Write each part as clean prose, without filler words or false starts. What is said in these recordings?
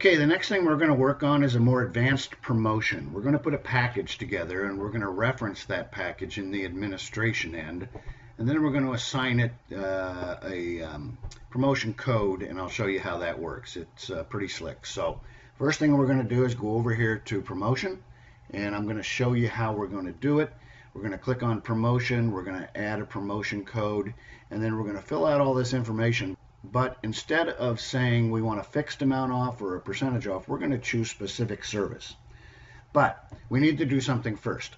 Okay, the next thing we're going to work on is a more advanced promotion. We're going to put a package together and we're going to reference that package in the administration end, and then we're going to assign it a promotion code, and I'll show you how that works. It's pretty slick. So first thing we're going to do is go over here to promotion, and I'm going to show you how we're going to do it. We're going to click on promotion, we're going to add a promotion code, and then we're going to fill out all this information. But instead of saying we want a fixed amount off or a percentage off, we're going to choose specific service. But we need to do something first.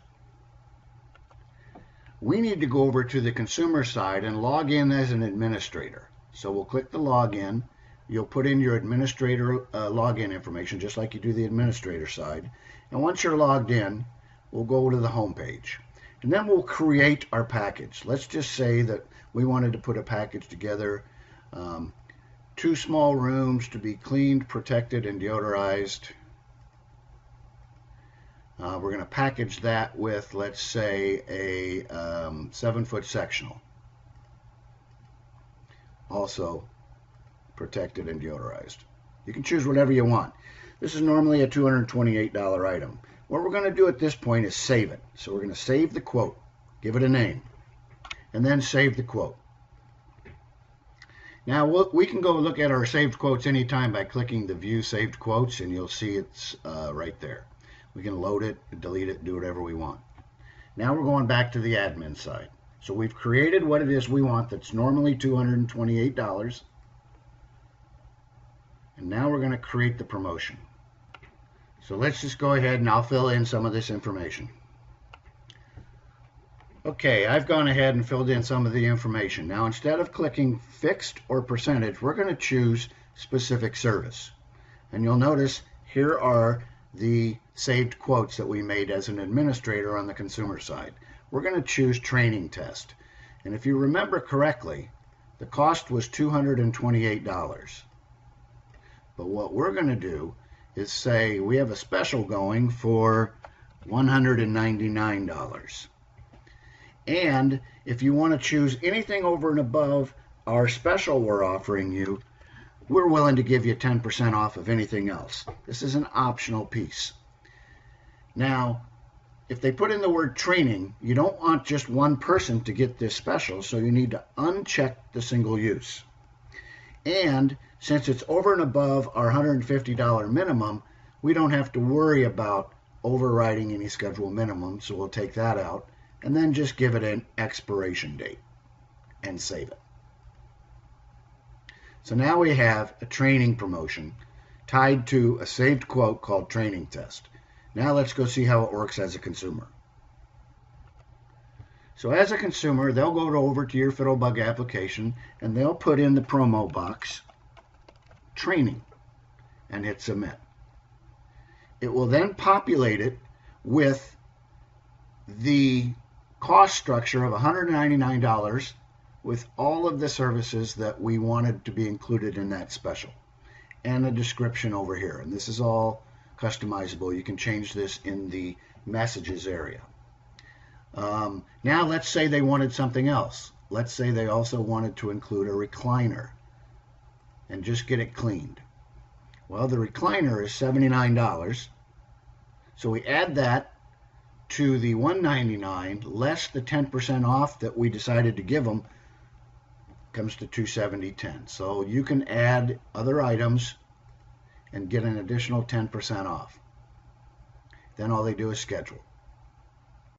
We need to go over to the consumer side and log in as an administrator. So we'll click the login. You'll put in your administrator login information just like you do the administrator side. And once you're logged in, we'll go to the home page. And then we'll create our package. Let's just say that we wanted to put a package together. 2 small rooms to be cleaned, protected, and deodorized. We're going to package that with, let's say, a 7-foot sectional. Also protected and deodorized. You can choose whatever you want. This is normally a $228 item. What we're going to do at this point is save it. So we're going to save the quote, give it a name, and then save the quote. Now we can go look at our saved quotes anytime by clicking the View Saved Quotes, and you'll see it's right there. We can load it, delete it, do whatever we want. Now we're going back to the admin side. So we've created what it is we want that's normally $228. And now we're going to create the promotion. So let's just go ahead and I'll fill in some of this information. Okay, I've gone ahead and filled in some of the information. Now instead of clicking fixed or percentage, we're going to choose specific service. And you'll notice here are the saved quotes that we made as an administrator on the consumer side. We're going to choose training test. And if you remember correctly, the cost was $228. But what we're going to do is say we have a special going for $199. And if you want to choose anything over and above our special we're offering you, we're willing to give you 10% off of anything else. This is an optional piece. Now, if they put in the word training, you don't want just one person to get this special, so you need to uncheck the single use. And since it's over and above our $150 minimum, we don't have to worry about overriding any schedule minimum, so we'll take that out. And then just give it an expiration date and save it. So now we have a training promotion tied to a saved quote called training test. Now let's go see how it works as a consumer. So as a consumer, they'll go over to your FittleBug application and they'll put in the promo box training and hit submit. It will then populate it with the cost structure of $199 with all of the services that we wanted to be included in that special, and a description over here. And this is all customizable. You can change this in the messages area. Now let's say they wanted something else. Let's say they also wanted to include a recliner and just get it cleaned. Well, the recliner is $79. So we add that to the $199 less the 10% off that we decided to give them, comes to $270.10. So you can add other items and get an additional 10% off. Then all they do is schedule.